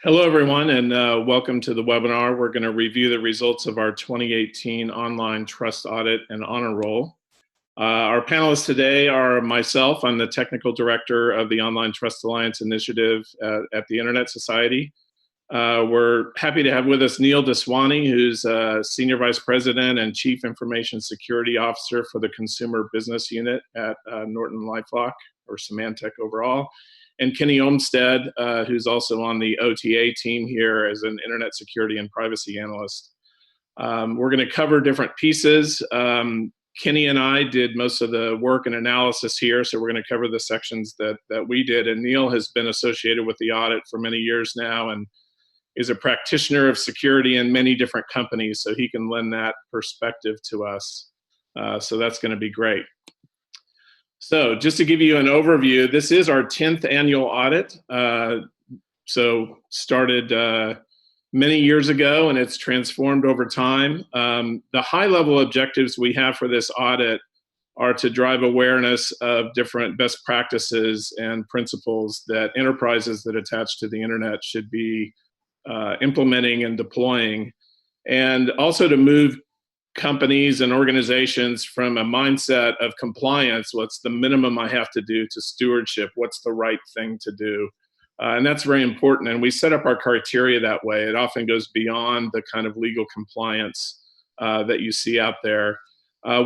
Hello, everyone, and welcome to the webinar. We're going to review the results of our 2018 Online Trust Audit and Honor Roll. Our panelists today are myself. I'm the Technical Director of the Online Trust Alliance Initiative at the Internet Society. We're happy to have with us Neil Daswani, who's Senior Vice President and Chief Information Security Officer for the Consumer Business Unit at Norton LifeLock, or Symantec overall. And Kenny Olmstead, who's also on the OTA team here as an Internet Security and Privacy Analyst. We're going to cover different pieces. Kenny and I did most of the work and analysis here, so we're going to cover the sections that we did. And Neil has been associated with the audit for many years now and is a practitioner of security in many different companies, so he can lend that perspective to us. So that's going to be great. So just to give you an overview, this is our 10th annual audit. So started many years ago, and it's transformed over time. The high-level objectives we have for this audit are to drive awareness of different best practices and principles that enterprises that attach to the internet should be implementing and deploying, and also to move companies and organizations from a mindset of compliance, what's the minimum I have to do, to stewardship, what's the right thing to do. And that's very important. And we set up our criteria that way. It often goes beyond the kind of legal compliance that you see out there.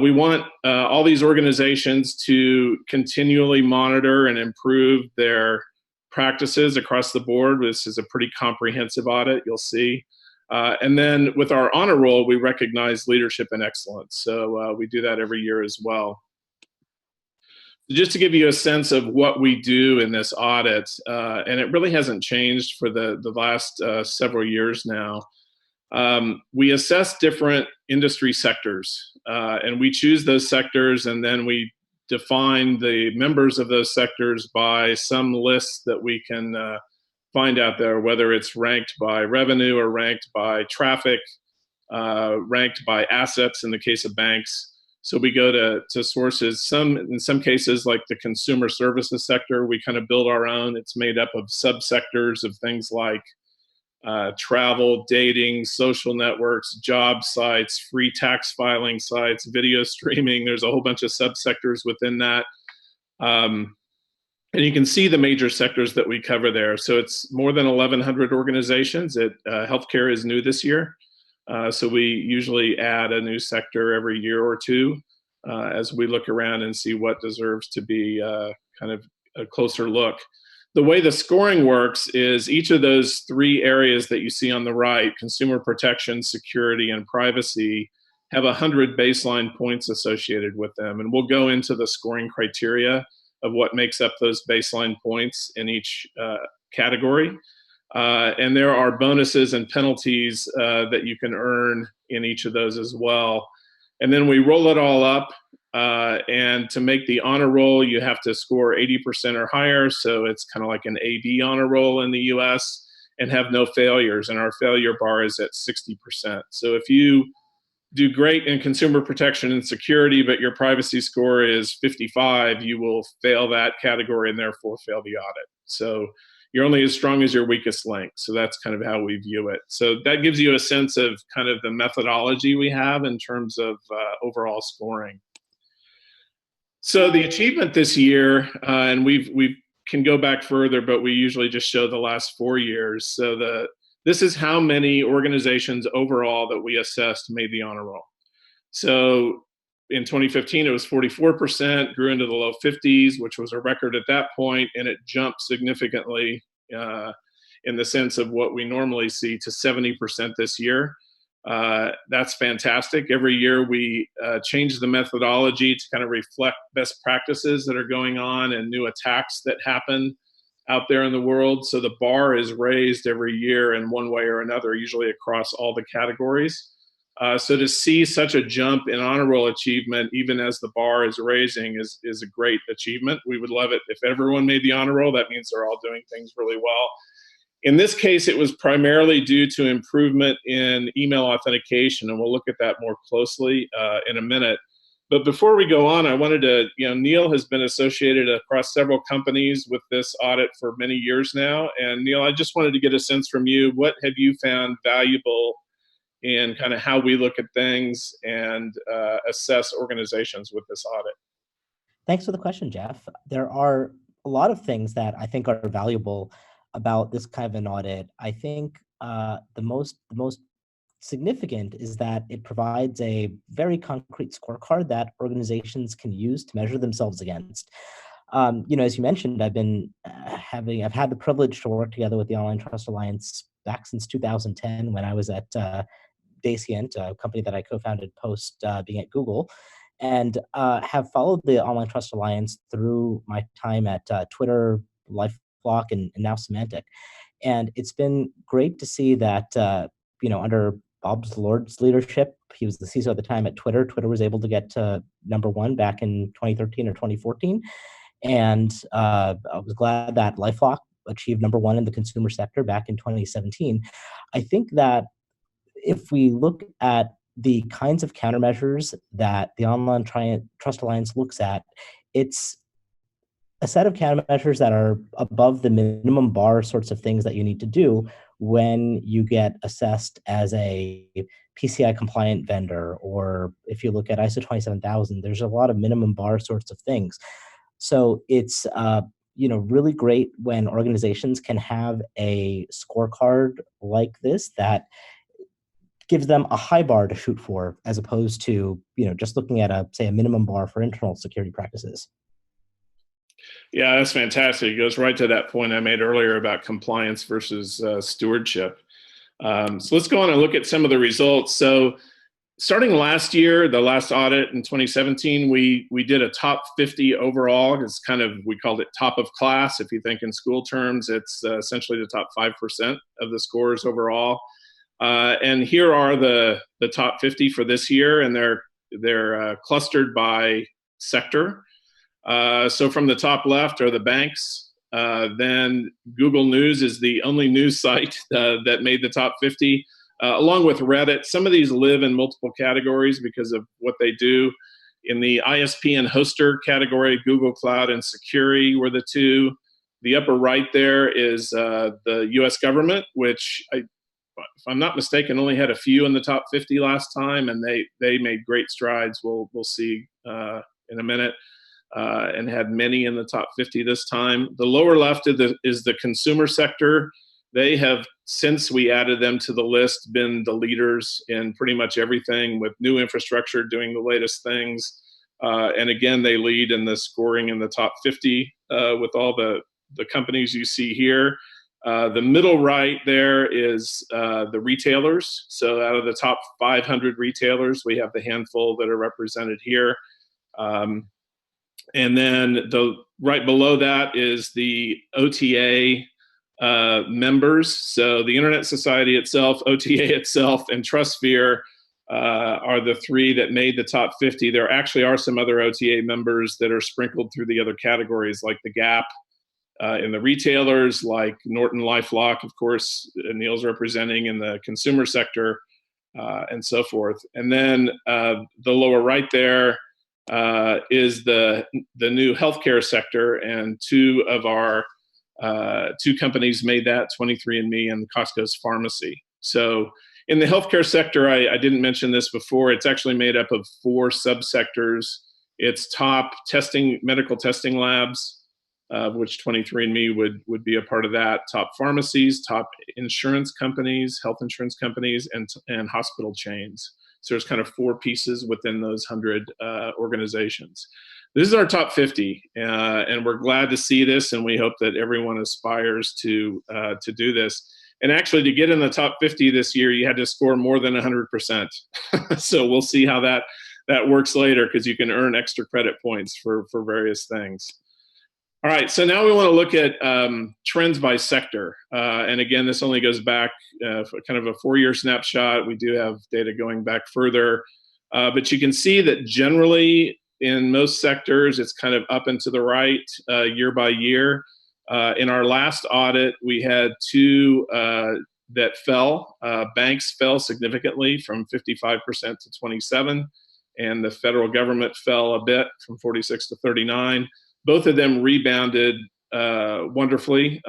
We want all these organizations to continually monitor and improve their practices across the board. This is a pretty comprehensive audit, you'll see. And then with our honor roll, we recognize leadership and excellence. So we do that every year as well. Just to give you a sense of what we do in this audit, and it really hasn't changed for the last several years now, we assess different industry sectors, and we choose those sectors, and then we define the members of those sectors by some lists that we can find out there, whether it's ranked by revenue or ranked by traffic, ranked by assets in the case of banks. So we go to sources, in some cases, like the consumer services sector, we kind of build our own. It's made up of subsectors of things like travel, dating, social networks, job sites, free tax filing sites, video streaming. There's a whole bunch of subsectors within that. And you can see the major sectors that we cover there. So it's more than 1,100 organizations. Healthcare is new this year. So we usually add a new sector every year or two as we look around and see what deserves to be kind of a closer look. The way the scoring works is each of those three areas that you see on the right, consumer protection, security, and privacy, have 100 baseline points associated with them. And we'll go into the scoring criteria of what makes up those baseline points in each category. And there are bonuses and penalties that you can earn in each of those as well. And then we roll it all up. And to make the honor roll, you have to score 80% or higher. So it's kind of like an AB honor roll in the US, and have no failures. And our failure bar is at 60%. So if you do great in consumer protection and security, but your privacy score is 55, you will fail that category and therefore fail the audit. So you're only as strong as your weakest link. So that's kind of how we view it. So that gives you a sense of kind of the methodology we have in terms of overall scoring. So the achievement this year, and we can go back further, but we usually just show the last 4 years. So this is how many organizations overall that we assessed made the honor roll. So in 2015, it was 44%, grew into the low 50s, which was a record at that point, and it jumped significantly in the sense of what we normally see to 70% this year. That's fantastic. Every year we change the methodology to kind of reflect best practices that are going on and new attacks that happen out there in the world. So the bar is raised every year in one way or another, usually across all the categories. So to see such a jump in honor roll achievement, even as the bar is raising, is a great achievement. We would love it if everyone made the honor roll. That means they're all doing things really well. In this case, it was primarily due to improvement in email authentication, and we'll look at that more closely in a minute. But before we go on, I wanted to, Neil has been associated across several companies with this audit for many years now. And Neil, I just wanted to get a sense from you, what have you found valuable in kind of how we look at things and assess organizations with this audit? Thanks for the question, Jeff. There are a lot of things that I think are valuable about this kind of an audit. I think the most significant is that it provides a very concrete scorecard that organizations can use to measure themselves against. As you mentioned, I've had the privilege to work together with the Online Trust Alliance back since 2010 when I was at Daswani, a company that I co-founded post being at Google, and have followed the Online Trust Alliance through my time at Twitter, LifeLock, and now Symantec. And it's been great to see that, under Bob Lord's leadership, he was the CISO at the time at Twitter. Twitter was able to get to #1 back in 2013 or 2014. And I was glad that LifeLock achieved #1 in the consumer sector back in 2017. I think that if we look at the kinds of countermeasures that the Online Trust Alliance looks at, it's a set of countermeasures that are above the minimum bar sorts of things that you need to do when you get assessed as a PCI compliant vendor, or if you look at ISO 27000, there's a lot of minimum bar sorts of things. So it's really great when organizations can have a scorecard like this that gives them a high bar to shoot for, as opposed to just looking at a minimum bar for internal security practices. Yeah, that's fantastic. It goes right to that point I made earlier about compliance versus stewardship. So let's go on and look at some of the results. So starting last year, the last audit in 2017, we did a top 50 overall. It's we called it top of class. If you think in school terms, it's essentially the top 5% of the scores overall. And here are the top 50 for this year, and they're clustered by sector. So from the top left are the banks. Then Google News is the only news site that made the top 50, along with Reddit. Some of these live in multiple categories because of what they do. In the ISP and hoster category, Google Cloud and Security were the two. The upper right there is the U.S. government, which if I'm not mistaken, only had a few in the top 50 last time, and they made great strides. We'll see in a minute. And had many in the top 50 this time. The lower left is the consumer sector. They have, since we added them to the list, been the leaders in pretty much everything, with new infrastructure doing the latest things. And again, they lead in the scoring in the top 50 with all the companies you see here. The middle right there is the retailers. So out of the top 500 retailers, we have the handful that are represented here. And then the right below that is the OTA members. So the Internet Society itself, OTA itself, and TrustSphere are the three that made the top 50. There actually are some other OTA members that are sprinkled through the other categories, like the Gap in the retailers, like Norton, LifeLock, of course, Neil's representing in the consumer sector, and so forth. And then the lower right there is the new healthcare sector, and two of our two companies made that, 23andMe and Costco's Pharmacy. So in the healthcare sector, I didn't mention this before, it's actually made up of 4 subsectors. It's top medical testing labs, which 23andMe would be a part of that, top pharmacies, top insurance companies, health insurance companies, and hospital chains. So there's kind of 4 pieces within those 100 organizations. This is our top 50, and we're glad to see this, and we hope that everyone aspires to do this. And actually, to get in the top 50 this year, you had to score more than 100%. So we'll see how that works later, because you can earn extra credit points for various things. All right, so now we want to look at trends by sector. And again, this only goes back for kind of a 4-year snapshot. We do have data going back further. But you can see that generally in most sectors, it's kind of up and to the right year by year. In our last audit, we had 2 that fell. Banks fell significantly from 55% to 27%. and the federal government fell a bit from 46 to 39. Both of them rebounded wonderfully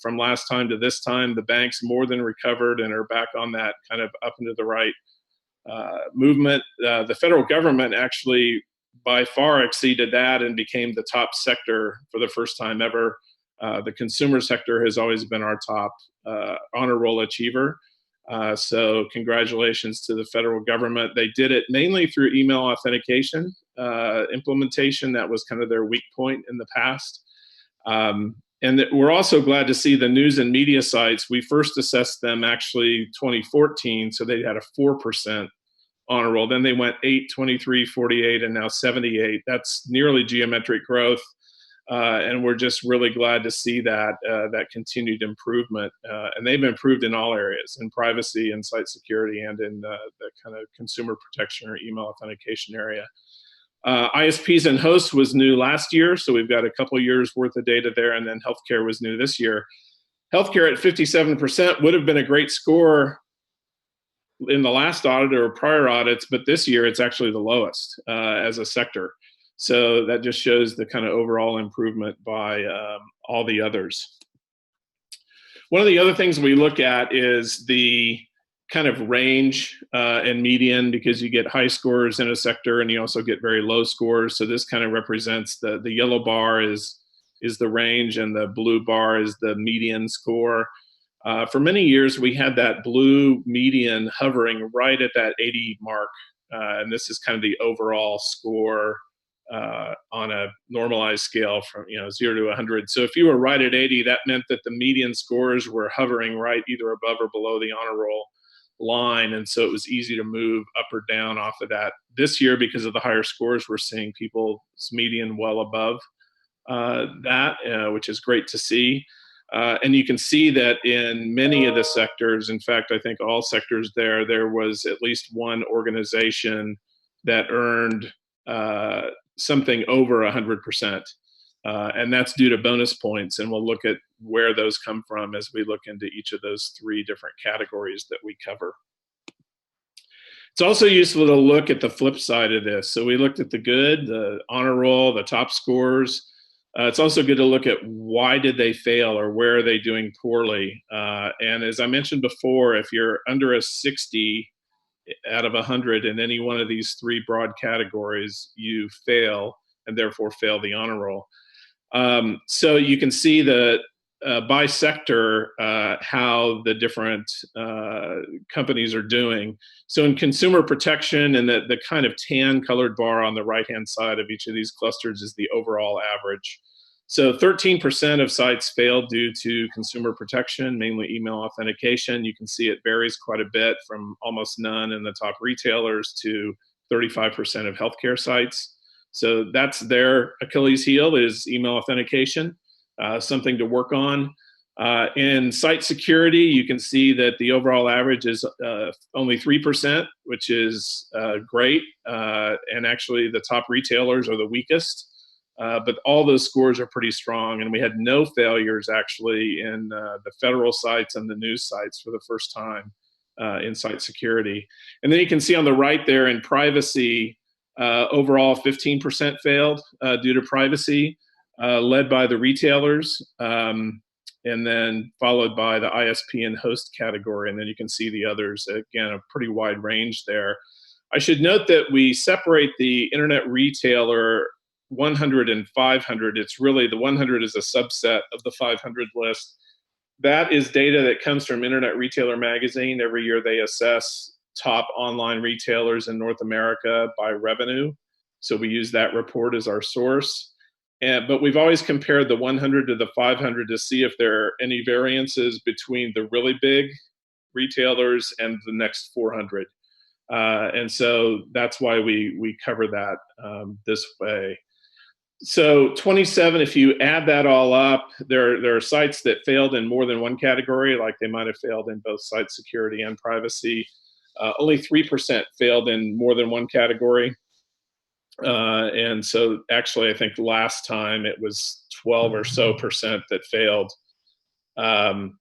from last time to this time. The banks more than recovered and are back on that kind of up and to the right movement. The federal government actually by far exceeded that and became the top sector for the first time ever. The consumer sector has always been our top honor roll achiever. So congratulations to the federal government. They did it mainly through email authentication implementation. That was kind of their weak point in the past. And we're also glad to see the news and media sites. We first assessed them actually 2014, so they had a 4% honor roll. Then they went 8, 23, 48, and now 78. That's nearly geometric growth. And we're just really glad to see that that continued improvement. And they've improved in all areas, in privacy and site security and in the kind of consumer protection or email authentication area. ISPs and hosts was new last year, so we've got a couple years worth of data there, and then healthcare was new this year. Healthcare at 57% would have been a great score in the last audit or prior audits, but this year it's actually the lowest as a sector. So that just shows the kind of overall improvement by all the others. One of the other things we look at is the kind of range and median, because you get high scores in a sector and you also get very low scores. So this kind of represents the yellow bar is the range and the blue bar is the median score. For many years, we had that blue median hovering right at that 80 mark. And this is kind of the overall score on a normalized scale from 0 to 100. So if you were right at 80, that meant that the median scores were hovering right either above or below the honor roll line, and so it was easy to move up or down off of that. This year, because of the higher scores, we're seeing people's median well above that, which is great to see. And you can see that in many of the sectors, in fact, I think all sectors there was at least one organization that earned something over 100%. And that's due to bonus points. And we'll look at where those come from as we look into each of those 3 different categories that we cover. It's also useful to look at the flip side of this. So we looked at the good, the honor roll, the top scores. It's also good to look at why did they fail or where are they doing poorly. And as I mentioned before, if you're under a 60 out of 100 in any one of these 3 broad categories, you fail and therefore fail the honor roll. So you can see that by sector how the different companies are doing. So in consumer protection, and the kind of tan colored bar on the right-hand side of each of these clusters is the overall average. So 13% of sites failed due to consumer protection, mainly email authentication. You can see it varies quite a bit from almost none in the top retailers to 35% of healthcare sites. So that's their Achilles heel, is email authentication, something to work on. In site security, you can see that the overall average is only 3%, which is great. And actually the top retailers are the weakest. But all those scores are pretty strong. And we had no failures actually in the federal sites and the news sites for the first time in site security. And then you can see on the right there in privacy, overall 15% failed due to privacy, led by the retailers, and then followed by the ISP and host category. And then you can see the others, again, a pretty wide range there. I should note that we separate the internet retailer 100 and 500. It's really, the 100 is a subset of the 500 list. That is data that comes from Internet Retailer Magazine. Every year they assess top online retailers in North America by revenue. So we use that report as our source. But we've always compared the 100 to the 500 to see if there are any variances between the really big retailers and the next 400. And so that's why we cover that this way. So 27, if you add that all up, there are sites that failed in more than one category, like they might have failed in both site security and privacy. Only 3% failed in more than one category. And so actually, I think last time it was 12 or so percent that failed. Are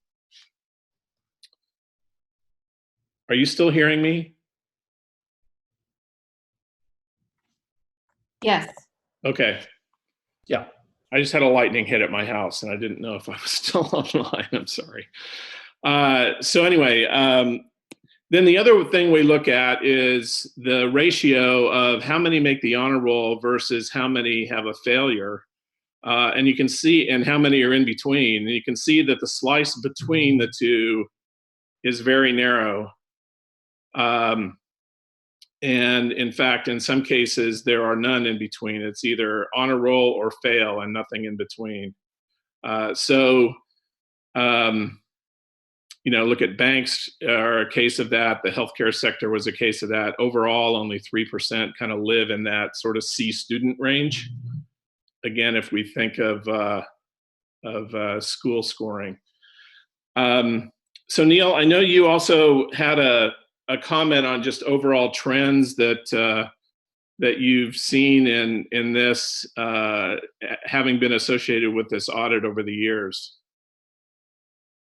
you still hearing me? Yes. Okay. Yeah. I just had a lightning hit at my house and I didn't know if I was still online. I'm sorry. So anyway, then the other thing we look at is the ratio of how many make the honor roll versus how many have a failure. And you can see, and how many are in between. And you can see that the slice between the two is very narrow. And in fact, in some cases, there are none in between. It's either honor roll or fail and nothing in between. Look at banks are a case of that. The healthcare sector was a case of that. Overall, only 3% kind of live in that sort of C student range. Again, if we think of school scoring. So Neil, I know you also had a comment on just overall trends that you've seen in this, having been associated with this audit over the years.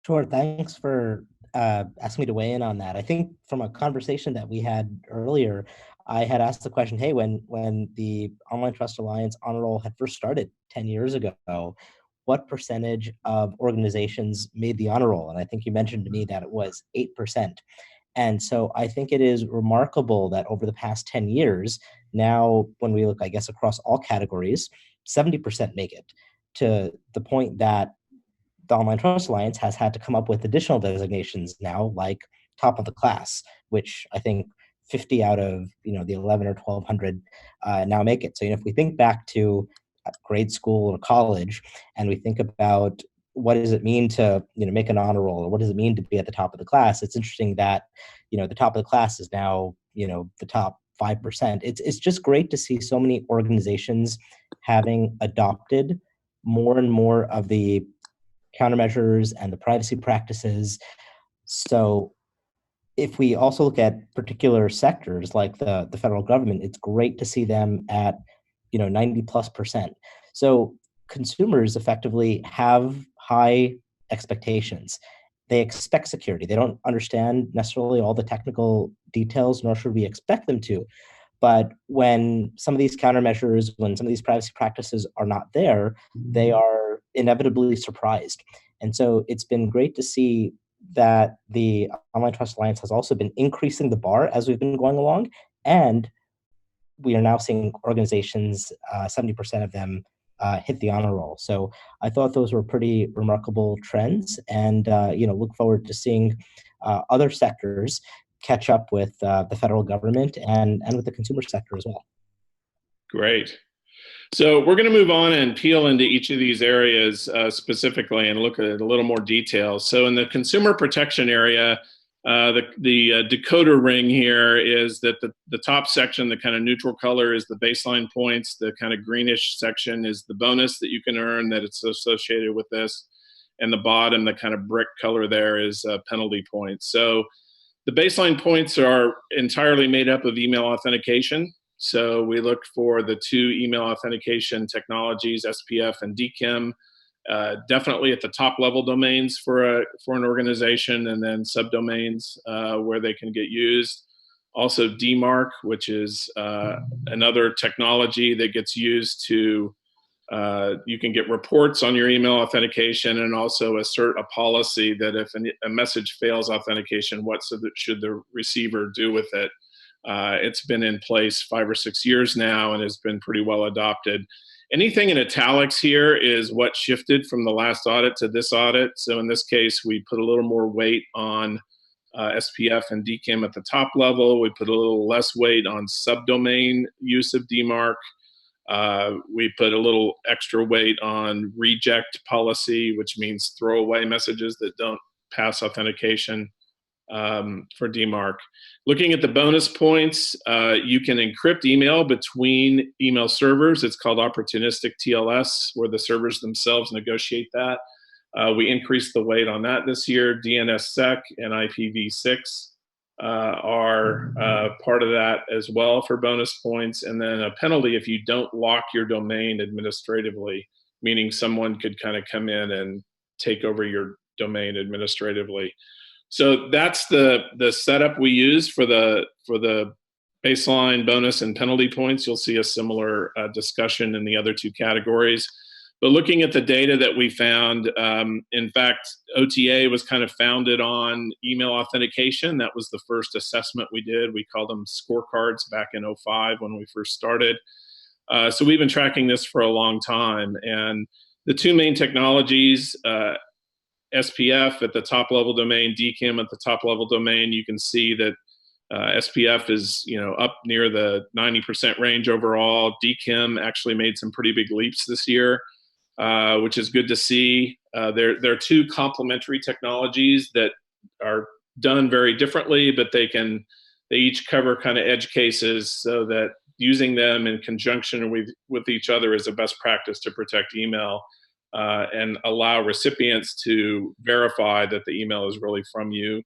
Sure. Thanks for asking me to weigh in on that. I think from a conversation that we had earlier, I had asked the question, hey, when the Online Trust Alliance honor roll had first started 10 years ago, what percentage of organizations made the honor roll? And I think you mentioned to me that it was 8%. And so I think it is remarkable that over the past 10 years, now when we look, I guess, across all categories, 70% make it, to the point that the Online Trust Alliance has had to come up with additional designations now, like top of the class, which I think 50 out of the 11 or 1,200 now make it. So if we think back to grade school or college, and we think about what does it mean to make an honor roll, or what does it mean to be at the top of the class, it's interesting that the top of the class is now the top 5%. It's just great to see so many organizations having adopted more and more of the countermeasures and the privacy practices. So if we also look at particular sectors like the federal government, it's great to see them at 90+%. So consumers effectively have high expectations. They expect security. They don't understand necessarily all the technical details, nor should we expect them to. But when some of these countermeasures, when some of these privacy practices are not there, they are inevitably surprised. And so it's been great to see that the Online Trust Alliance has also been increasing the bar as we've been going along. And we are now seeing organizations, 70% of them hit the honor roll. So I thought those were pretty remarkable trends, and look forward to seeing other sectors catch up with the federal government and with the consumer sector as well. Great. So we're going to move on and peel into each of these areas specifically and look at a little more detail. So in the consumer protection area, the decoder ring here is that the top section, the kind of neutral color, is the baseline points. The kind of greenish section is the bonus that you can earn that it's associated with this. And the bottom, the kind of brick color there, is penalty points. So the baseline points are entirely made up of email authentication. So we look for the two email authentication technologies, SPF and DKIM, definitely at the top level domains for an organization, and then subdomains where they can get used. Also DMARC, which is another technology that gets used to, you can get reports on your email authentication, and also assert a policy that if a message fails authentication, what should the receiver do with it? It's been in place 5 or 6 years now and has been pretty well adopted. Anything in italics here is what shifted from the last audit to this audit. So in this case, we put a little more weight on SPF and DKIM at the top level. We put a little less weight on subdomain use of DMARC. We put a little extra weight on reject policy, which means throw away messages that don't pass authentication for DMARC. Looking at the bonus points, you can encrypt email between email servers. It's called opportunistic TLS, where the servers themselves negotiate that. We increased the weight on that this year. DNSSEC and IPv6 are part of that as well for bonus points. And then a penalty if you don't lock your domain administratively, meaning someone could kind of come in and take over your domain administratively. So that's the setup we use for the baseline, bonus, and penalty points. You'll see a similar discussion in the other two categories. But looking at the data that we found, in fact, OTA was kind of founded on email authentication. That was the first assessment we did. We called them scorecards back in '05 when we first started. So we've been tracking this for a long time. And the two main technologies, SPF at the top level domain, DKIM at the top level domain, you can see that SPF is up near the 90% range overall. DKIM actually made some pretty big leaps this year, which is good to see. There are two complementary technologies that are done very differently, but they each cover kind of edge cases, so that using them in conjunction with each other is a best practice to protect email and allow recipients to verify that the email is really from you.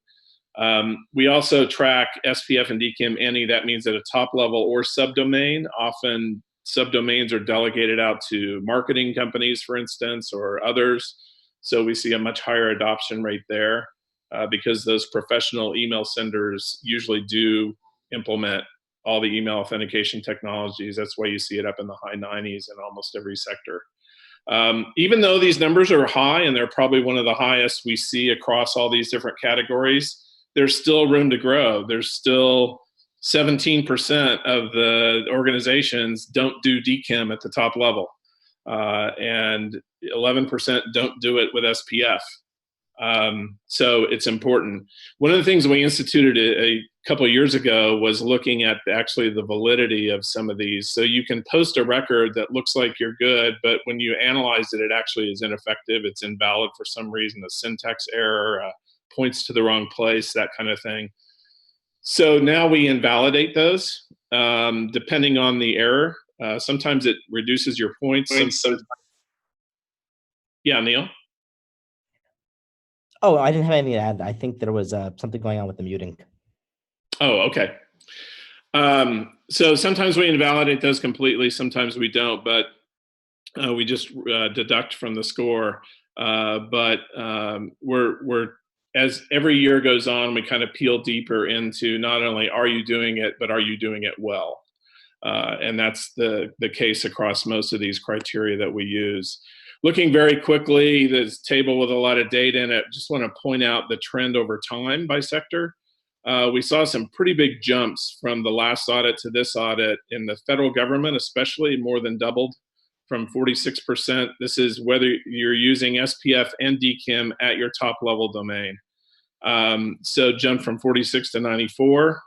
We also track SPF and DKIM any. That means at a top level or subdomain. Often subdomains are delegated out to marketing companies, for instance, or others. So we see a much higher adoption rate there because those professional email senders usually do implement all the email authentication technologies. That's why you see it up in the high 90s in almost every sector. Even though these numbers are high, and they're probably one of the highest we see across all these different categories, there's still room to grow. There's still 17% of the organizations don't do DKIM at the top level, and 11% don't do it with SPF. So it's important. One of the things we instituted a couple of years ago was looking at actually the validity of some of these. So you can post a record that looks like you're good, but when you analyze it, it actually is ineffective. It's invalid for some reason, a syntax error, points to the wrong place, that kind of thing. So now we invalidate those depending on the error. Sometimes it reduces your points. Yeah, Neil? Oh, I didn't have anything to add. I think there was something going on with the muting. Oh, okay. So sometimes we invalidate those completely, sometimes we don't, but we just deduct from the score. But we're as every year goes on, we kind of peel deeper into not only are you doing it, but are you doing it well? And that's the case across most of these criteria that we use. Looking very quickly, this table with a lot of data in it, just want to point out the trend over time by sector. We saw some pretty big jumps from the last audit to this audit. In the federal government especially, more than doubled from 46%. This is whether you're using SPF and DKIM at your top level domain. So jumped from 46 to 94,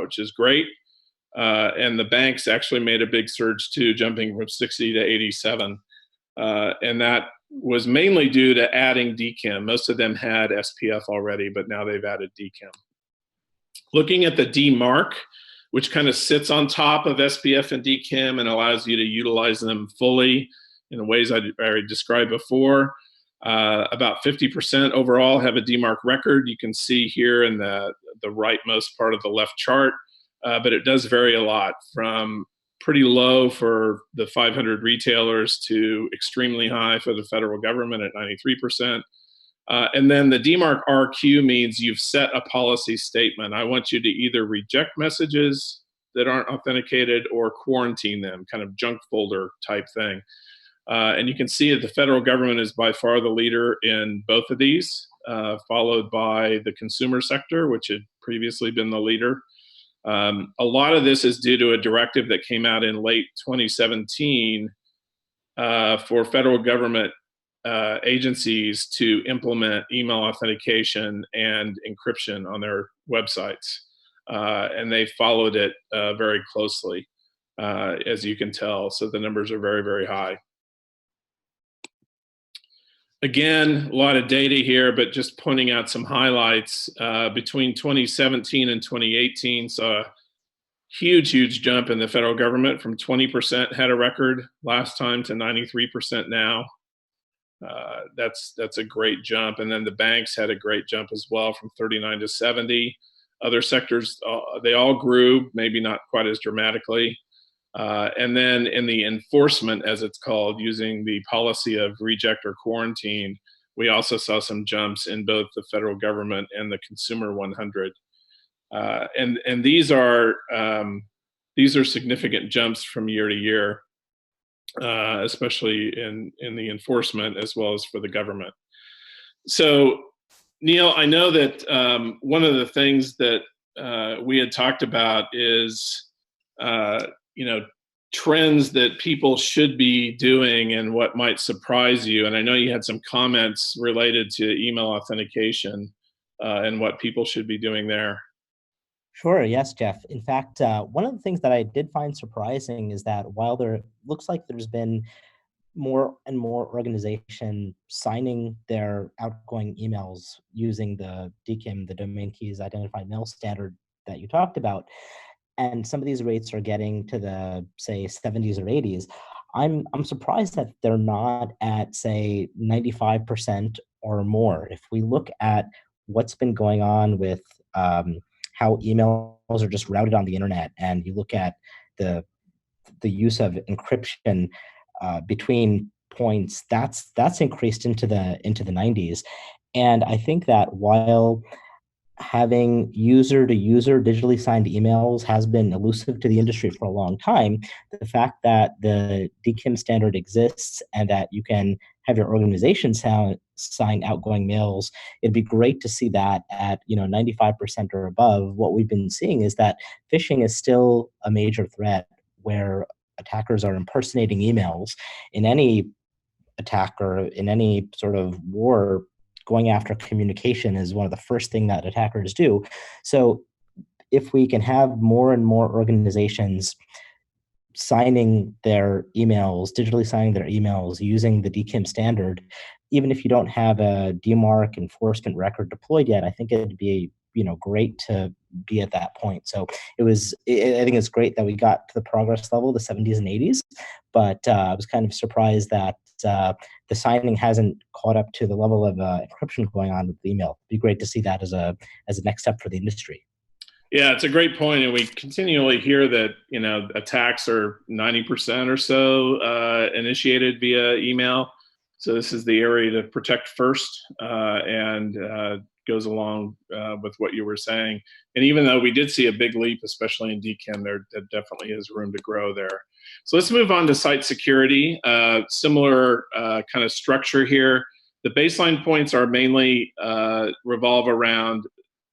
which is great. And the banks actually made a big surge too, jumping from 60 to 87. And that was mainly due to adding DKIM. Most of them had SPF already, but now they've added DKIM. Looking at the DMARC, which kind of sits on top of SPF and DKIM and allows you to utilize them fully in the ways I described before. About 50% overall have a DMARC record. You can see here in the rightmost part of the left chart, but it does vary a lot, from pretty low for the 500 retailers to extremely high for the federal government at 93%. And then the DMARC RQ means you've set a policy statement. I want you to either reject messages that aren't authenticated or quarantine them, kind of junk folder type thing. And you can see that the federal government is by far the leader in both of these, followed by the consumer sector, which had previously been the leader. A lot of this is due to a directive that came out in late 2017 for federal government agencies to implement email authentication and encryption on their websites. And they followed it very closely, as you can tell. So the numbers are very, very high. Again, a lot of data here, but just pointing out some highlights. Between 2017 and 2018, saw a huge, huge jump in the federal government, from 20% had a record last time to 93% now. That's a great jump. And then the banks had a great jump as well, from 39 to 70. Other sectors, they all grew, maybe not quite as dramatically. And then in the enforcement, as it's called, using the policy of reject or quarantine, we also saw some jumps in both the federal government and the consumer 100. And these are significant jumps from year to year, especially in the enforcement as well as for the government. So, Neil, I know that one of the things that we had talked about is, trends that people should be doing and what might surprise you. And I know you had some comments related to email authentication and what people should be doing there. Sure. Yes, Jeff. In fact, one of the things that I did find surprising is that while there looks like there's been more and more organization signing their outgoing emails using the DKIM, the Domain Keys Identified Mail Standard that you talked about, and some of these rates are getting to the, say, 70s or 80s, I'm surprised that they're not at, say, 95% or more. If we look at what's been going on with how emails are just routed on the internet, and you look at the use of encryption between points, that's increased into the 90s. And I think that while having user-to-user digitally signed emails has been elusive to the industry for a long time, the fact that the DKIM standard exists and that you can have your organization sign outgoing mails, it'd be great to see that at 95% or above. What we've been seeing is that phishing is still a major threat, where attackers are impersonating emails. In any attack or in any sort of war, going after communication is one of the first things that attackers do. So if we can have more and more organizations signing their emails, digitally signing their emails using the DKIM standard, even if you don't have a DMARC enforcement record deployed yet, I think it'd be great to be at that point. So I think it's great that we got to the progress level, the 70s and 80s, but I was kind of surprised that the signing hasn't caught up to the level of encryption going on with the email. It'd be great to see that as a next step for the industry. Yeah, it's a great point, and we continually hear that attacks are 90% or so initiated via email. So this is the area to protect first, and goes along with what you were saying. And even though we did see a big leap, especially in DKIM, there definitely is room to grow there. So let's move on to site security. Similar kind of structure here. The baseline points are mainly revolve around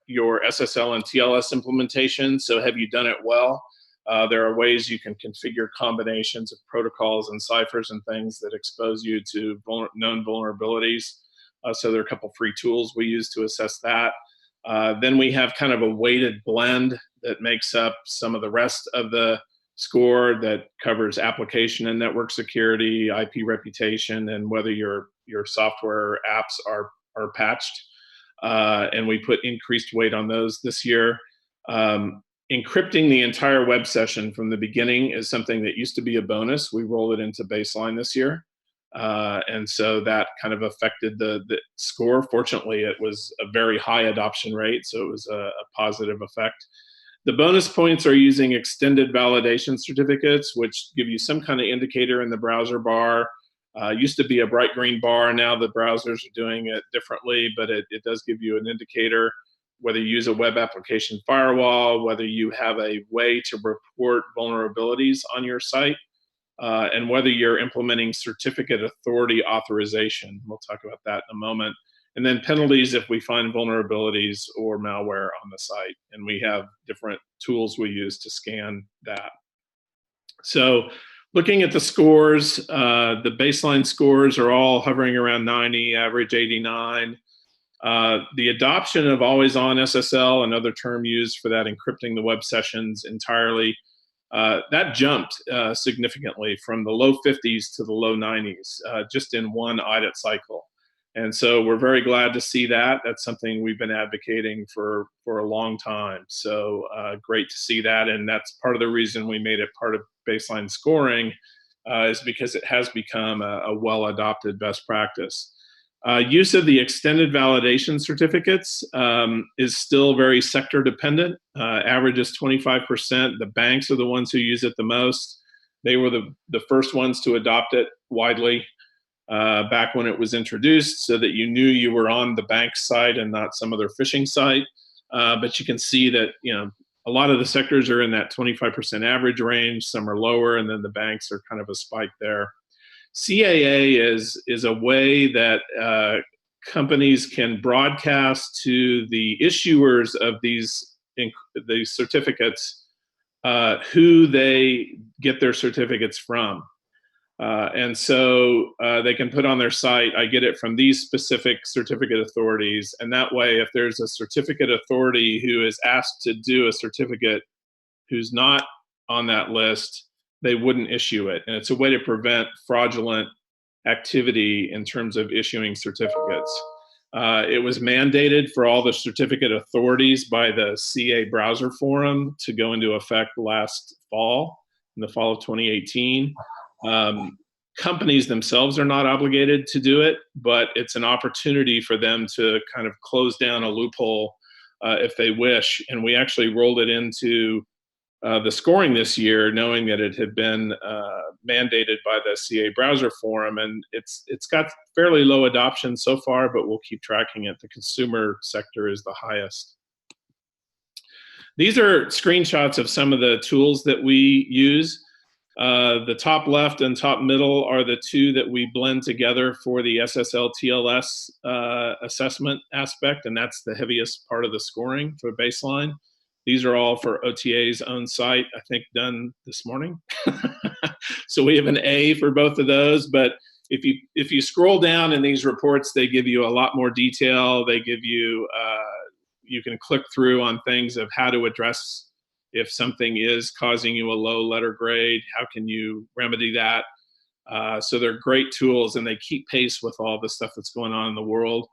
your SSL and TLS implementation. So have you done it well? There are ways you can configure combinations of protocols and ciphers and things that expose you to known vulnerabilities. So there are a couple free tools we use to assess that. Then we have kind of a weighted blend that makes up some of the rest of the score that covers application and network security, IP reputation, and whether your software apps are patched. And we put increased weight on those this year. Encrypting the entire web session from the beginning is something that used to be a bonus. We rolled it into baseline this year. And so that kind of affected the score. Fortunately, it was a very high adoption rate, so it was a positive effect. The bonus points are using extended validation certificates, which give you some kind of indicator in the browser bar. Used to be a bright green bar. Now the browsers are doing it differently, but it does give you an indicator whether you use a web application firewall, whether you have a way to report vulnerabilities on your site, and whether you're implementing certificate authority authorization. We'll talk about that in a moment. And then penalties if we find vulnerabilities or malware on the site. And we have different tools we use to scan that. So looking at the scores, the baseline scores are all hovering around 90, average 89. The adoption of always-on SSL, another term used for that, encrypting the web sessions entirely, that jumped significantly from the low 50s to the low 90s just in one audit cycle. And so we're very glad to see that. That's something we've been advocating for a long time. So great to see that. And that's part of the reason we made it part of baseline scoring is because it has become a well-adopted best practice. Use of the extended validation certificates is still very sector dependent. Average is 25%. The banks are the ones who use it the most. They were the first ones to adopt it widely back when it was introduced, so that you knew you were on the bank site and not some other phishing site. but you can see that, a lot of the sectors are in that 25% average range. Some are lower, and then the banks are kind of a spike there. CAA is a way that companies can broadcast to the issuers of these certificates who they get their certificates from. And so they can put on their site, I get it from these specific certificate authorities. And that way, if there's a certificate authority who is asked to do a certificate who's not on that list, they wouldn't issue it. And it's a way to prevent fraudulent activity in terms of issuing certificates. It was mandated for all the certificate authorities by the CA Browser Forum to go into effect last fall, in the fall of 2018. Companies themselves are not obligated to do it, but it's an opportunity for them to kind of close down a loophole if they wish. And we actually rolled it into the scoring this year, knowing that it had been mandated by the CA Browser Forum, and it's got fairly low adoption so far, but we'll keep tracking it. The consumer sector is the highest. These are screenshots of some of the tools that we use. The top left and top middle are the two that we blend together for the SSL TLS assessment aspect, and that's the heaviest part of the scoring for baseline. These are all for OTA's own site, I think done this morning. So we have an A for both of those, but if you scroll down in these reports, they give you a lot more detail. They give you, you can click through on things of how to address if something is causing you a low letter grade, how can you remedy that? So they're great tools, and they keep pace with all the stuff that's going on in the world.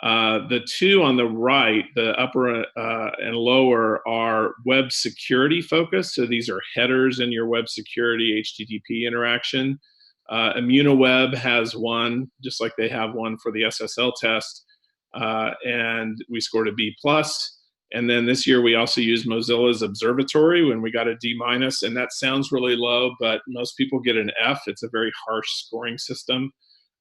The two on the right, the upper and lower, are web security focused. So these are headers in your web security HTTP interaction. ImmunoWeb has one, just like they have one for the SSL test, and we scored a B+. And then this year we also used Mozilla's Observatory when we got a D-, and that sounds really low, but most people get an F. It's a very harsh scoring system.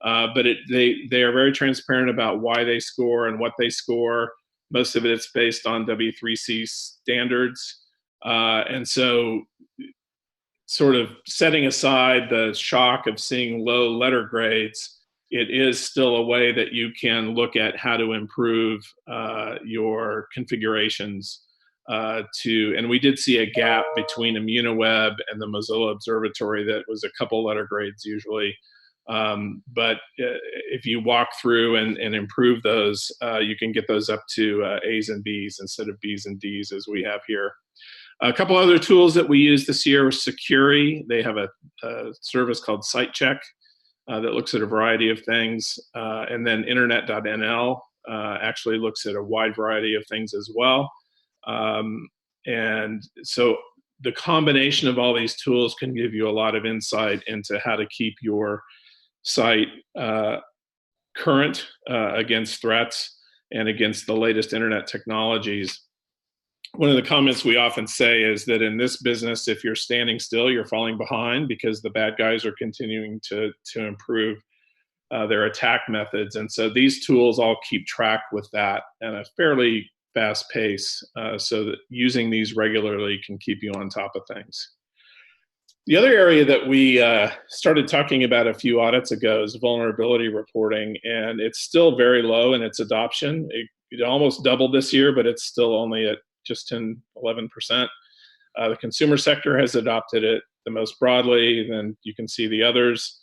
But they are very transparent about why they score and what they score. Most of it's based on W3C standards. And so sort of setting aside the shock of seeing low letter grades, it is still a way that you can look at how to improve your configurations and we did see a gap between ImmunoWeb and the Mozilla Observatory that was a couple letter grades usually. But if you walk through and improve those, you can get those up to A's and B's instead of B's and D's as we have here. A couple other tools that we used this year were Securi. They have a service called SiteCheck that looks at a variety of things. And then Internet.nl actually looks at a wide variety of things as well. And so the combination of all these tools can give you a lot of insight into how to keep your site current against threats and against the latest internet technologies. One of the comments we often say is that in this business, if you're standing still, you're falling behind because the bad guys are continuing to improve their attack methods. And so these tools all keep track with that at a fairly fast pace, so that using these regularly can keep you on top of things. The other area that we started talking about a few audits ago is vulnerability reporting, and it's still very low in its adoption. It almost doubled this year, but it's still only at just 10, 11%. The consumer sector has adopted it the most broadly, then you can see the others.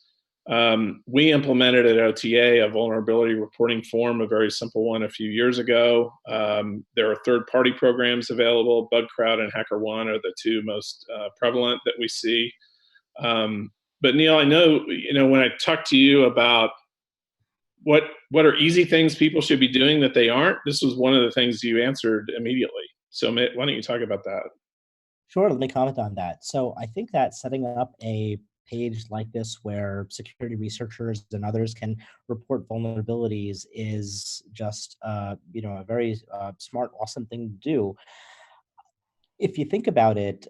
We implemented at OTA a vulnerability reporting form, a very simple one, a few years ago. There are third-party programs available. BugCrowd and HackerOne are the two most prevalent that we see. But Neil, I know, when I talk to you about what are easy things people should be doing that they aren't, this was one of the things you answered immediately. So why don't you talk about that? Sure, let me comment on that. So I think that setting up a page like this where security researchers and others can report vulnerabilities is just a very smart, awesome thing to do. If you think about it,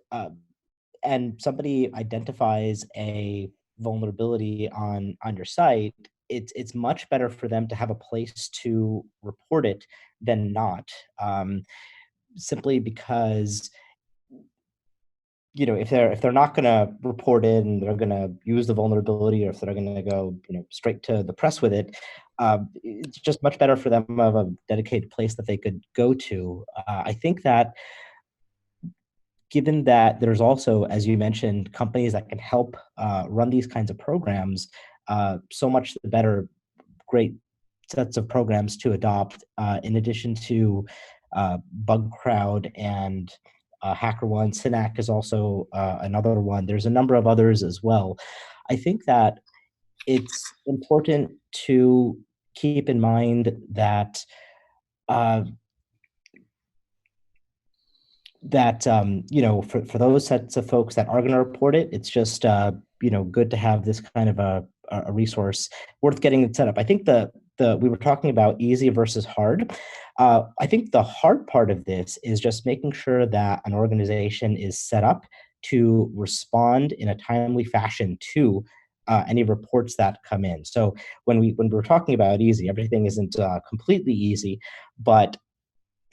and somebody identifies a vulnerability on your site, it's much better for them to have a place to report it than not. simply because, if they're not going to report it and they're going to use the vulnerability, or if they're going to go straight to the press with it, it's just much better for them to have a dedicated place that they could go to. I think that given that there's also, as you mentioned, companies that can help run these kinds of programs, so much the better. Great sets of programs to adopt, in addition to BugCrowd and HackerOne. Synac is also another one. There's a number of others as well. I think that it's important to keep in mind that uh, for those sets of folks that are going to report it, it's just good to have this kind of a resource worth getting it set up. I think we were talking about easy versus hard. I think the hard part of this is just making sure that an organization is set up to respond in a timely fashion to any reports that come in. So when we're talking about easy, everything isn't completely easy, but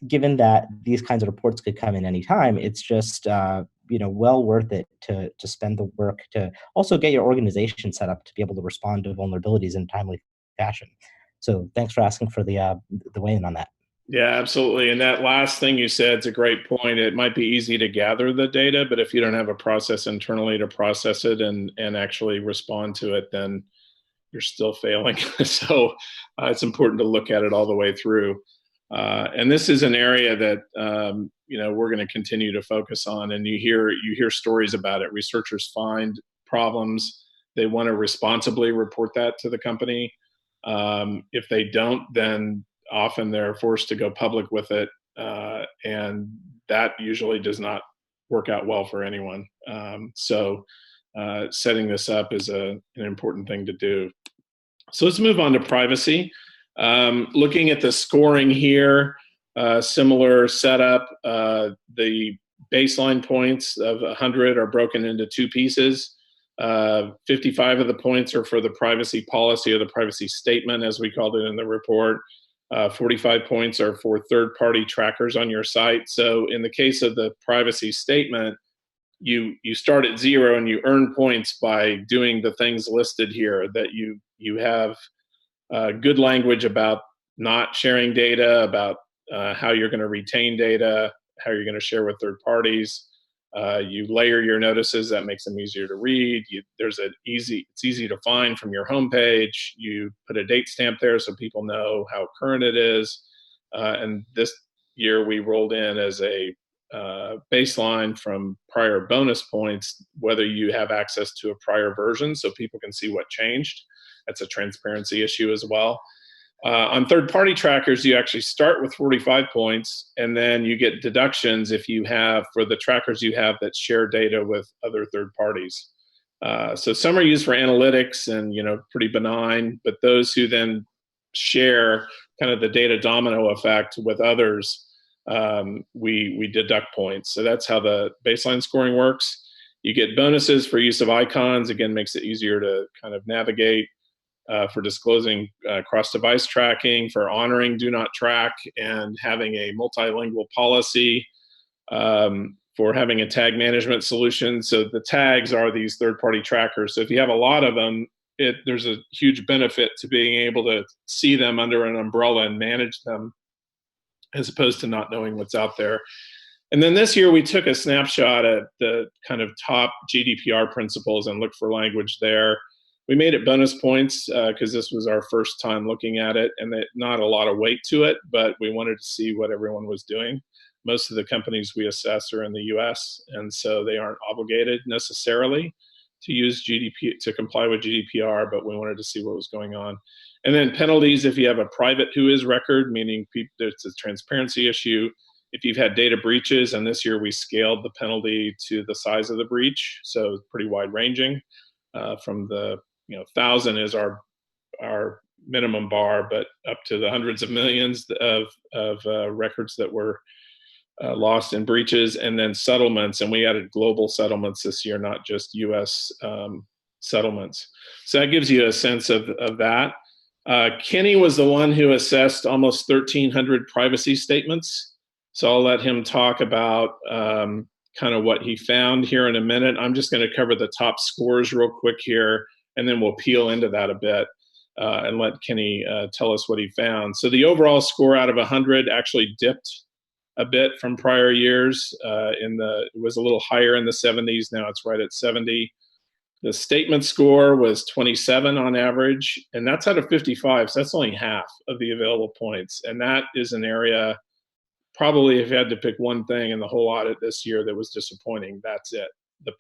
given that these kinds of reports could come in any time, it's just well worth it to spend the work to also get your organization set up to be able to respond to vulnerabilities in a timely fashion. So thanks for asking for the weigh-in on that. Yeah, absolutely. And that last thing you said is a great point. It might be easy to gather the data, but if you don't have a process internally to process it and actually respond to it, then you're still failing. So it's important to look at it all the way through. And this is an area that we're going to continue to focus on. And you hear stories about it. Researchers find problems. They want to responsibly report that to the company. If they don't, then often they're forced to go public with it, and that usually does not work out well for anyone. So setting this up is an important thing to do. So let's move on to privacy. Looking at the scoring here, similar setup. The baseline points of 100 are broken into two pieces. 55 of the points are for the privacy policy, or the privacy statement, as we called it in the report. 45 points are for third-party trackers on your site. So in the case of the privacy statement, you start at 0 and you earn points by doing the things listed here, that you have good language about not sharing data, about how you're going to retain data, how you're going to share with third parties. You layer your notices, that makes them easier to read. It's easy to find from your homepage. You put a date stamp there so people know how current it is. And this year we rolled in as a baseline from prior bonus points, whether you have access to a prior version so people can see what changed. That's a transparency issue as well. On third-party trackers, you actually start with 45 points, and then you get deductions if you have, for the trackers you have that share data with other third parties. So some are used for analytics and pretty benign, but those who then share kind of the data domino effect with others, we deduct points. So that's how the baseline scoring works. You get bonuses for use of icons. Again, makes it easier to kind of navigate. For disclosing cross-device tracking, for honoring do not track, and having a multilingual policy, for having a tag management solution. So the tags are these third-party trackers. So if you have a lot of them, there's a huge benefit to being able to see them under an umbrella and manage them, as opposed to not knowing what's out there. And then this year we took a snapshot at the kind of top GDPR principles and looked for language there. We made it bonus points because this was our first time looking at it, and not a lot of weight to it, but we wanted to see what everyone was doing. Most of the companies we assess are in the US, and so they aren't obligated necessarily to use to comply with GDPR, but we wanted to see what was going on. And then penalties if you have a private WHOIS record, meaning it's a transparency issue. If you've had data breaches, and this year we scaled the penalty to the size of the breach, so it's pretty wide ranging. From the 1,000 is our minimum bar, but up to the hundreds of millions of records that were lost in breaches, and then settlements. And we added global settlements this year, not just US settlements. So that gives you a sense of that. Kenny was the one who assessed almost 1,300 privacy statements. So I'll let him talk about kind of what he found here in a minute. I'm just going to cover the top scores real quick here, and then we'll peel into that a bit and let Kenny tell us what he found. So the overall score out of 100 actually dipped a bit from prior years. It was a little higher in the 70s. Now it's right at 70. The statement score was 27 on average, and that's out of 55. So that's only half of the available points. And that is an area, probably if you had to pick one thing in the whole audit this year that was disappointing, that's it. The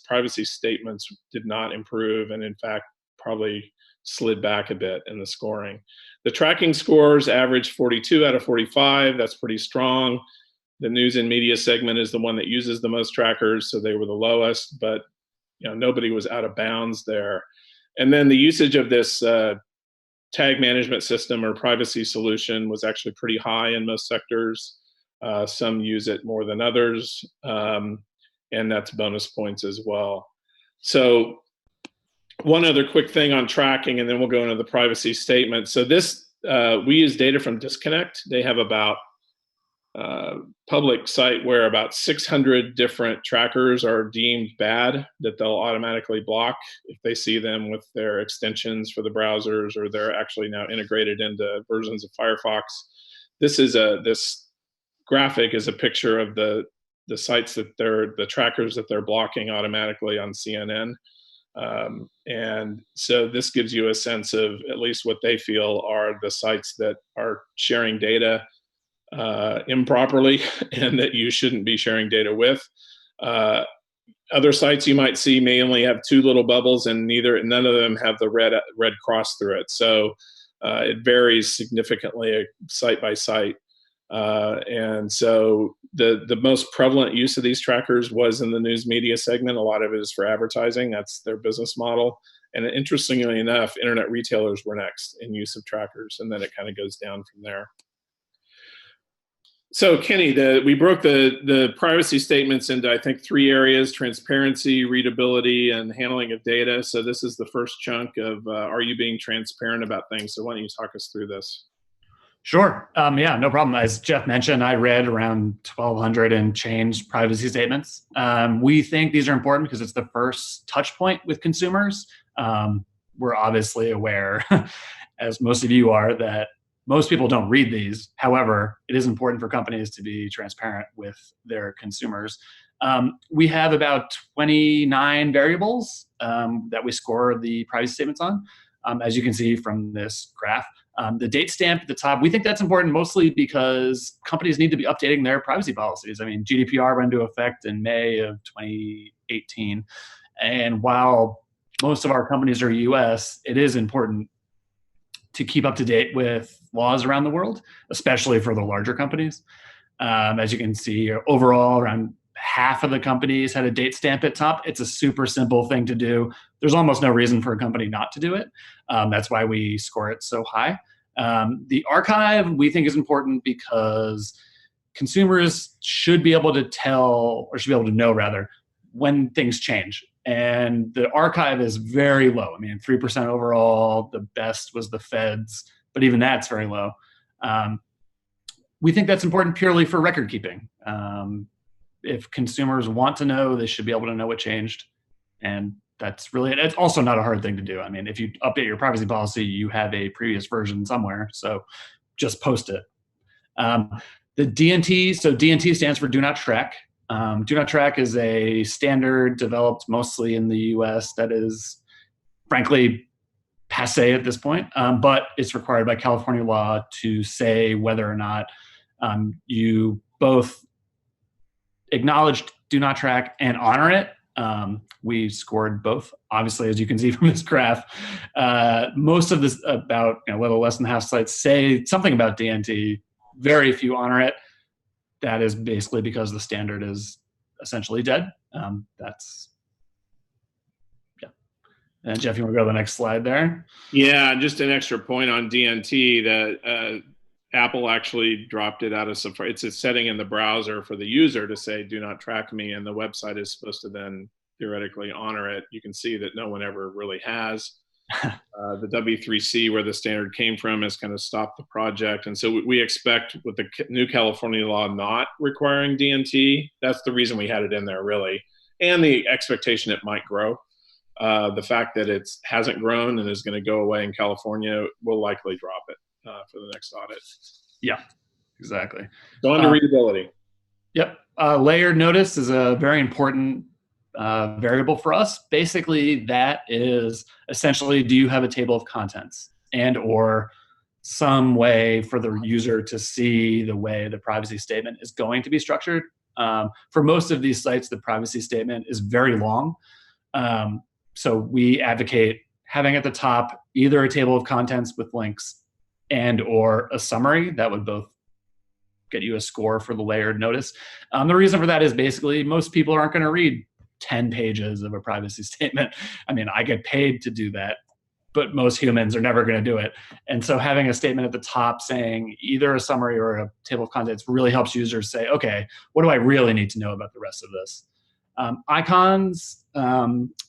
privacy statements did not improve, and in fact, probably slid back a bit in the scoring. The tracking scores averaged 42 out of 45. That's pretty strong. The news and media segment is the one that uses the most trackers, so they were the lowest, but nobody was out of bounds there. And then the usage of this tag management system or privacy solution was actually pretty high in most sectors. Some use it more than others, and that's bonus points as well. So one other quick thing on tracking, and then we'll go into the privacy statement. So this, we use data from Disconnect. They have about public site where about 600 different trackers are deemed bad that they'll automatically block if they see them with their extensions for the browsers, or they're actually now integrated into versions of Firefox. This graphic is a picture of the sites that the trackers that they're blocking automatically on CNN. And so this gives you a sense of at least what they feel are the sites that are sharing data improperly and that you shouldn't be sharing data with. Other sites you might see may only have two little bubbles, and none of them have the red cross through it. So it varies significantly site by site. And so the most prevalent use of these trackers was in the news media segment. A lot of it is for advertising. That's their business model. And interestingly enough, internet retailers were next in use of trackers, and then it kind of goes down from there. So Kenny, we broke the privacy statements into, I think, 3 areas: transparency, readability, and handling of data. So this is the first chunk of are you being transparent about things? So why don't you talk us through this? Sure. Yeah, no problem. As Jeff mentioned, I read around 1,200 and change privacy statements. We think these are important because it's the first touch point with consumers. We're obviously aware, as most of you are, that most people don't read these. However, it is important for companies to be transparent with their consumers. We have about 29 variables that we score the privacy statements on, as you can see from this graph. The date stamp at the top, we think that's important mostly because companies need to be updating their privacy policies. I mean, GDPR went into effect in May of 2018. And while most of our companies are US, it is important to keep up to date with laws around the world, especially for the larger companies. As you can see, overall, around half of the companies had a date stamp at top. It's a super simple thing to do. There's almost no reason for a company not to do it. That's why we score it so high. The archive we think is important because consumers should be able to tell, or should be able to know rather, when things change. And the archive is very low. I mean, 3% overall. The best was the Feds, but even that's very low. We think that's important purely for record keeping. If consumers want to know, they should be able to know what changed. And that's really it. It's also not a hard thing to do. I mean, if you update your privacy policy, you have a previous version somewhere. So just post it. The DNT, so DNT stands for Do Not Track. Do Not Track is a standard developed mostly in the US that is, frankly, passé at this point, but it's required by California law to say whether or not you both acknowledge Do Not Track and honor it. We scored both, obviously, as you can see from this graph. Most of this, about a little less than half sites, say something about DNT. Very few honor it. That is basically because the standard is essentially dead. That's, yeah. And Jeff, you want to go to the next slide there? Yeah, just an extra point on DNT that Apple actually dropped it out of Safari. It's a setting in the browser for the user to say, do not track me, and the website is supposed to then theoretically honor it. You can see that no one ever really has. The W3C, where the standard came from, has kind of stopped the project. And so we expect with the new California law not requiring DNT, that's the reason we had it in there, really. And the expectation it might grow. The fact that it hasn't grown and is going to go away in California will likely drop it for the next audit. Yeah, exactly. So under readability. Yep. Layered notice is a very important variable for us. Basically, that is essentially, do you have a table of contents and or some way for the user to see the way the privacy statement is going to be structured? For most of these sites, the privacy statement is very long. So we advocate having at the top either a table of contents with links and or a summary that would both get you a score for the layered notice. The reason for that is basically most people aren't going to read 10 pages of a privacy statement. I mean, I get paid to do that, but most humans are never going to do it. And so having a statement at the top saying either a summary or a table of contents really helps users say, okay, what do I really need to know about the rest of this? Icons,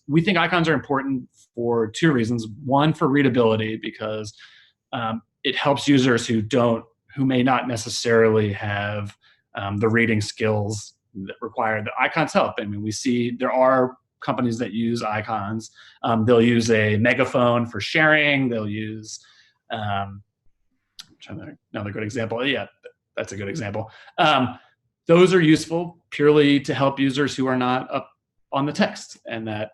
we think icons are important for two reasons. One, for readability, because it helps users who may not necessarily have the reading skills that require the icons help. I mean, we see there are companies that use icons. They'll use a megaphone for sharing. They'll use, another good example. Yeah, that's a good example. Those are useful purely to help users who are not up on the text. And that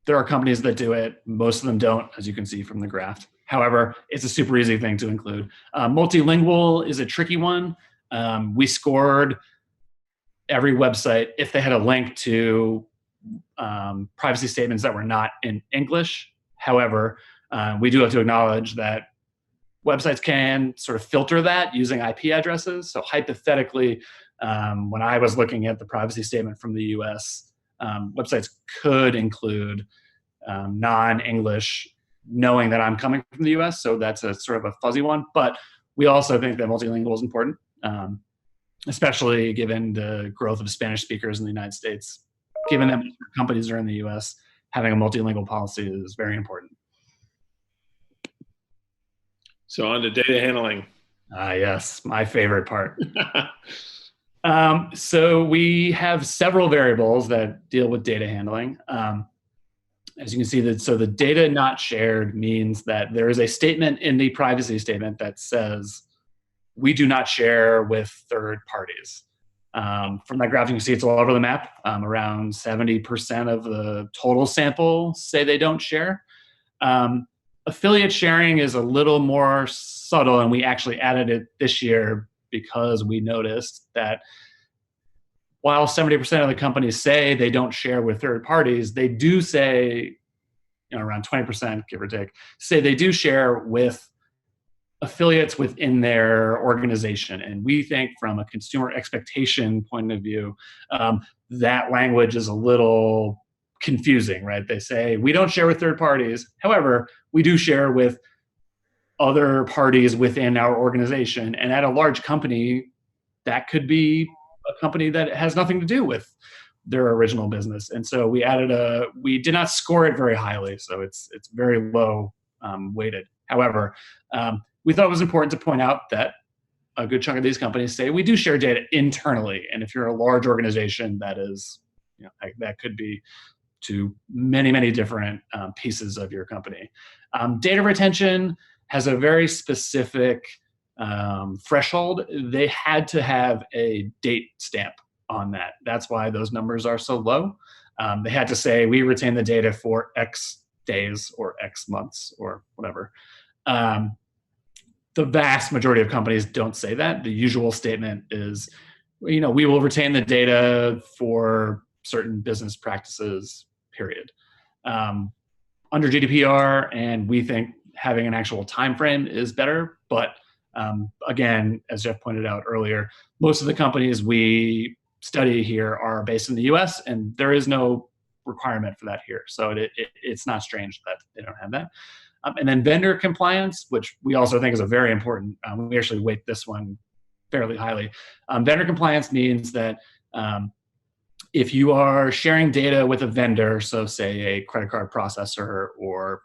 there are companies that do it. Most of them don't, as you can see from the graph. However, it's a super easy thing to include. Multilingual is a tricky one. We scored every website if they had a link to privacy statements that were not in English. However, we do have to acknowledge that websites can sort of filter that using IP addresses. So hypothetically, when I was looking at the privacy statement from the US, websites could include non-English, knowing that I'm coming from the US. So that's a sort of a fuzzy one. But we also think that multilingual is important, especially given the growth of Spanish speakers in the United States. Given that companies are in the US, having a multilingual policy is very important. So on to data handling. Yes, my favorite part. So we have several variables that deal with data handling. As you can see, the data not shared means that there is a statement in the privacy statement that says, we do not share with third parties. From that graph, you can see it's all over the map. Around 70% of the total sample say they don't share. Affiliate sharing is a little more subtle, and we actually added it this year because we noticed that while 70% of the companies say they don't share with third parties, they do say, around 20%, give or take, say they do share with affiliates within their organization. And we think from a consumer expectation point of view, that language is a little confusing, right? They say, we don't share with third parties. However, we do share with other parties within our organization. And at a large company, that could be a company that has nothing to do with their original business. And so we we did not score it very highly. So it's very low weighted. However, we thought it was important to point out that a good chunk of these companies say we do share data internally. And if you're a large organization, that is, that could be to many, many different pieces of your company. Data retention has a very specific threshold. They had to have a date stamp on that. That's why those numbers are so low. They had to say, we retain the data for X days or X months or whatever. The vast majority of companies don't say that. The usual statement is, we will retain the data for certain business practices, period. Under GDPR, and we think having an actual time frame is better. But again, as Jeff pointed out earlier, most of the companies we study here are based in the US, and there is no requirement for that here. So it's not strange that they don't have that. And then vendor compliance, which we also think is a very important, we actually weight this one fairly highly. Vendor compliance means that if you are sharing data with a vendor, so say a credit card processor or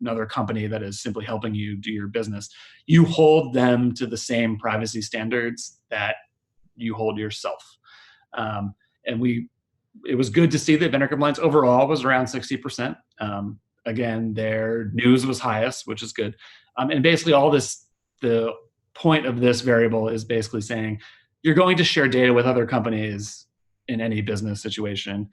another company that is simply helping you do your business, you hold them to the same privacy standards that you hold yourself. And it was good to see that vendor compliance overall was around 60%. Again, their news was highest, which is good. And basically all this, the point of this variable is basically saying you're going to share data with other companies in any business situation.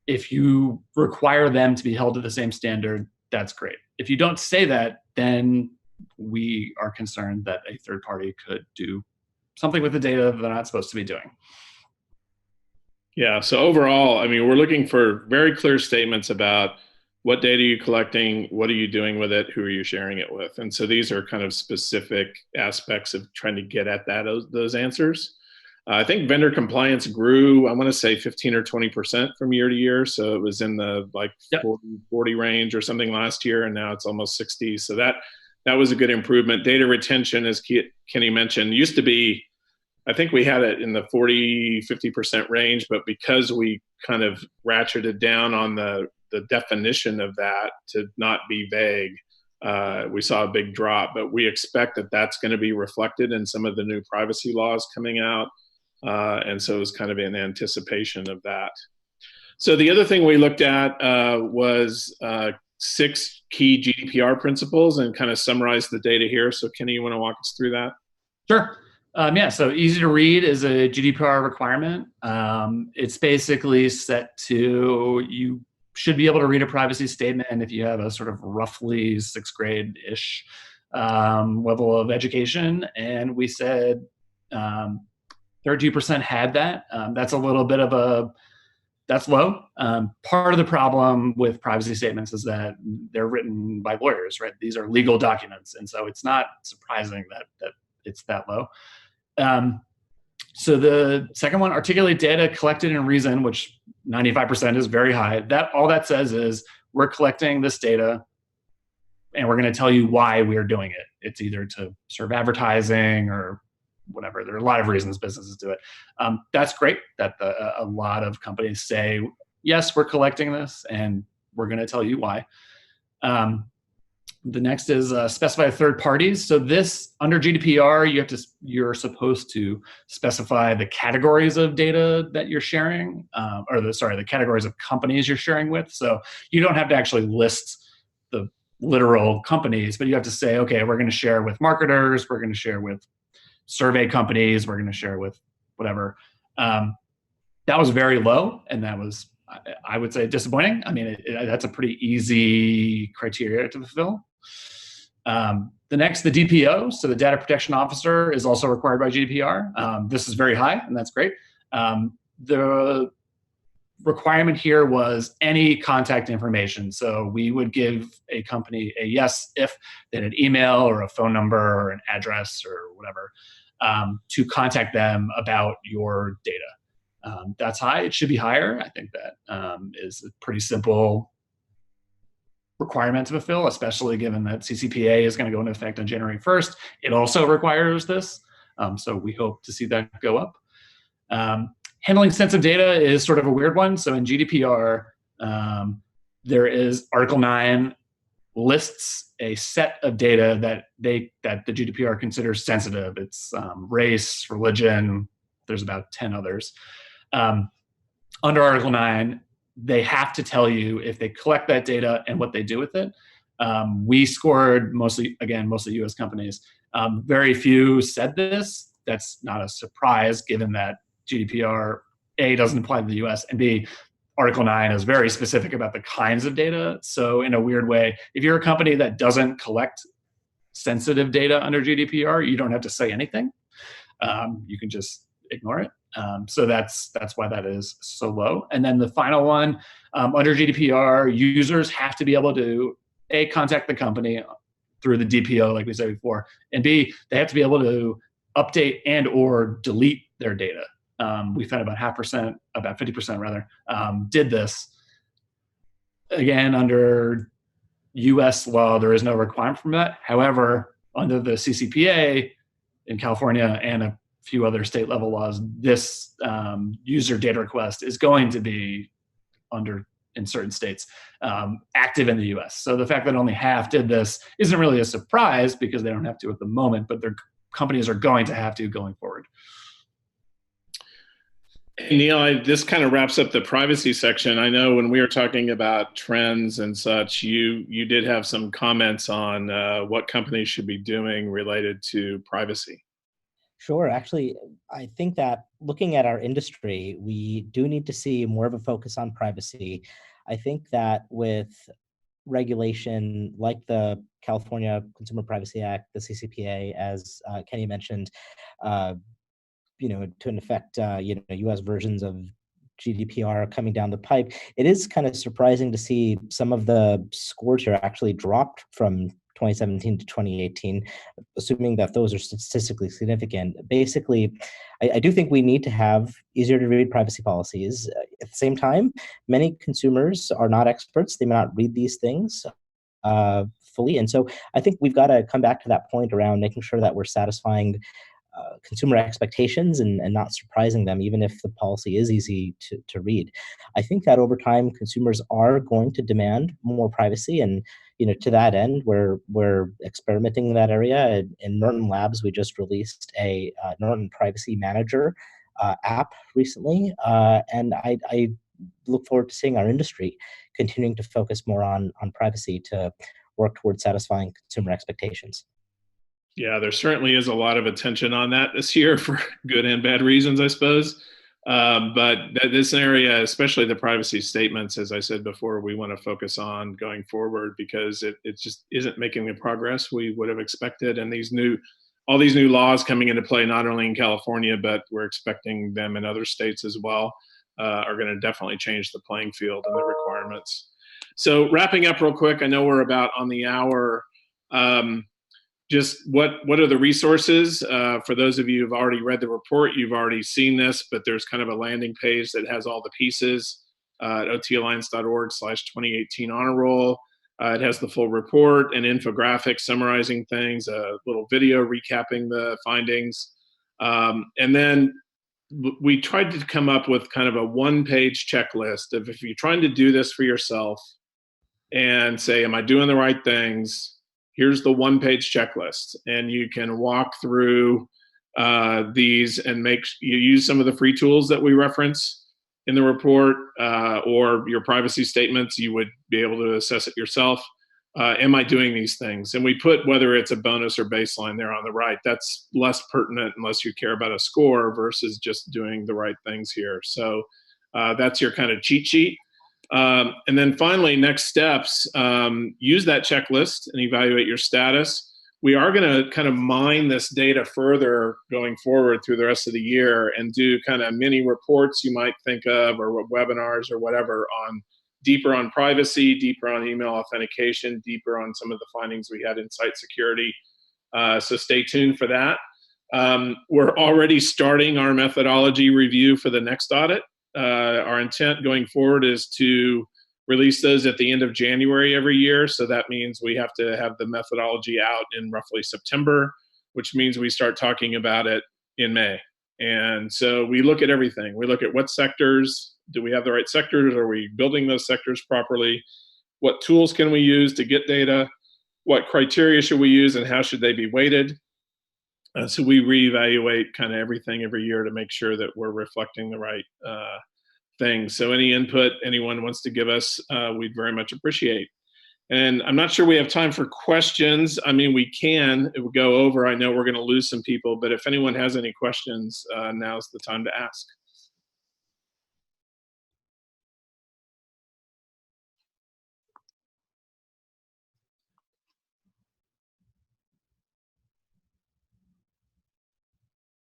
If you require them to be held to the same standard, that's great. If you don't say that, then we are concerned that a third party could do something with the data that they're not supposed to be doing. Yeah, so overall, I mean, we're looking for very clear statements about what data are you collecting, what are you doing with it, who are you sharing it with? And so these are kind of specific aspects of trying to get at those answers. I think vendor compliance grew, I want to say 15 or 20% from year to year. So it was in the like 40 range or something last year, and now it's almost 60. So that was a good improvement. Data retention, as Kenny mentioned, used to be, I think we had it in the 40-50% range, but because we kind of ratcheted down on the definition of that to not be vague, we saw a big drop. But we expect that that's going to be reflected in some of the new privacy laws coming out. And so it was kind of in anticipation of that. So the other thing we looked at was 6 key GDPR principles and kind of summarized the data here. So Kenny, you want to walk us through that? Sure. Yeah, so easy to read is a GDPR requirement. It's basically set to, you should be able to read a privacy statement if you have a sort of roughly 6th grade-ish level of education. And we said 32% had that. That's a little bit of that's low. Part of the problem with privacy statements is that they're written by lawyers, right? These are legal documents. And so it's not surprising that it's that low. So the second one, articulate data collected in reason, which 95% is very high. All that says is we're collecting this data and we're going to tell you why we are doing it. It's either to serve advertising or whatever. There are a lot of reasons businesses do it. That's great that a lot of companies say, yes, we're collecting this and we're going to tell you why. The next is specify third parties. So this, under GDPR, you're supposed to specify the categories of data that you're sharing, the categories of companies you're sharing with. So you don't have to actually list the literal companies, but you have to say, okay, we're going to share with marketers, we're going to share with survey companies, we're going to share with whatever. That was very low, and that was, I would say, disappointing. I mean, that's a pretty easy criteria to fulfill. The next, the DPO, so the data protection officer, is also required by GDPR. This is very high, and that's great. The requirement here was any contact information. So we would give a company a yes if they had an email or a phone number or an address or whatever to contact them about your data. That's high. It should be higher. I think that is a pretty simple requirement to fulfill, especially given that CCPA is going to go into effect on January 1st. It also requires this. So we hope to see that go up. Handling sensitive data is sort of a weird one. So in GDPR, there is Article 9 lists a set of data that the GDPR considers sensitive. It's race, religion, there's about 10 others. Under Article 9, they have to tell you if they collect that data and what they do with it. We scored mostly US companies. Very few said this. That's not a surprise given that GDPR, A, doesn't apply to the US, and B, Article 9 is very specific about the kinds of data. So in a weird way, if you're a company that doesn't collect sensitive data under GDPR, you don't have to say anything. You can just ignore it. So that's why that is so low. And then the final one, under GDPR, users have to be able to, A, contact the company through the DPO, like we said before, and B, they have to be able to update and or delete their data. We found about 50% rather, did this. Again, under US law, there is no requirement from that. However, under the CCPA in California and a few other state level laws, this user data request is going to be in certain states, active in the US. So the fact that only half did this isn't really a surprise because they don't have to at the moment, but their companies are going to have to going forward. Hey, Neil, this kind of wraps up the privacy section. I know when we were talking about trends and such, you did have some comments on what companies should be doing related to privacy. Sure. Actually, I think that looking at our industry, we do need to see more of a focus on privacy. I think that with regulation like the California Consumer Privacy Act, the CCPA, as Kenny mentioned, to an effect, U.S. versions of GDPR coming down the pipe, it is kind of surprising to see some of the scores here actually dropped from 2017 to 2018, assuming that those are statistically significant. Basically, I do think we need to have easier to read privacy policies. At the same time, many consumers are not experts. They may not read these things fully. And so I think we've got to come back to that point around making sure that we're satisfying consumer expectations and not surprising them, even if the policy is easy to read. I think that over time, consumers are going to demand more privacy. And to that end, we're experimenting in that area. In Norton Labs, we just released a Norton Privacy Manager app recently. And I look forward to seeing our industry continuing to focus more on privacy to work towards satisfying consumer expectations. Yeah, there certainly is a lot of attention on that this year for good and bad reasons, I suppose. But this area, especially the privacy statements, as I said before, we want to focus on going forward because it just isn't making the progress we would have expected. And all these new laws coming into play, not only in California, but we're expecting them in other states as well, are going to definitely change the playing field and the requirements. So wrapping up real quick, I know we're about on the hour. Just what are the resources? For those of you who've already read the report, you've already seen this, but there's kind of a landing page that has all the pieces at otalliance.org/2018 honor roll. It has the full report, an infographic summarizing things, a little video recapping the findings. And then we tried to come up with kind of a one-page checklist of if you're trying to do this for yourself and say, am I doing the right things? Here's the one-page checklist, and you can walk through these and you use some of the free tools that we reference in the report or your privacy statements. You would be able to assess it yourself. Am I doing these things? And we put whether it's a bonus or baseline there on the right. That's less pertinent unless you care about a score versus just doing the right things here. So that's your kind of cheat sheet. And then finally, next steps, use that checklist and evaluate your status. We are going to kind of mine this data further going forward through the rest of the year and do kind of mini reports you might think of or webinars or whatever on deeper on privacy, deeper on email authentication, deeper on some of the findings we had in site security. So stay tuned for that. We're already starting our methodology review for the next audit. Our intent going forward is to release those at the end of January every year. So that means we have to have the methodology out in roughly September, which means we start talking about it in May. And so we look at everything. We look at what sectors, do we have the right sectors? Are we building those sectors properly? What tools can we use to get data? What criteria should we use and how should they be weighted? So we reevaluate kind of everything every year to make sure that we're reflecting the right things. So any input anyone wants to give us, we'd very much appreciate. And I'm not sure we have time for questions. I mean, we can go over. I know we're going to lose some people, but if anyone has any questions, now's the time to ask.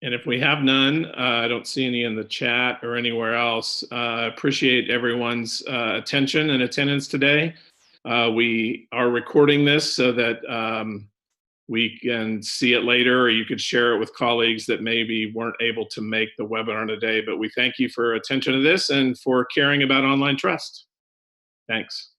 And if we have none, I don't see any in the chat or anywhere else. Appreciate everyone's attention and attendance today. We are recording this so that we can see it later, or you could share it with colleagues that maybe weren't able to make the webinar today. But we thank you for attention to this and for caring about online trust. Thanks.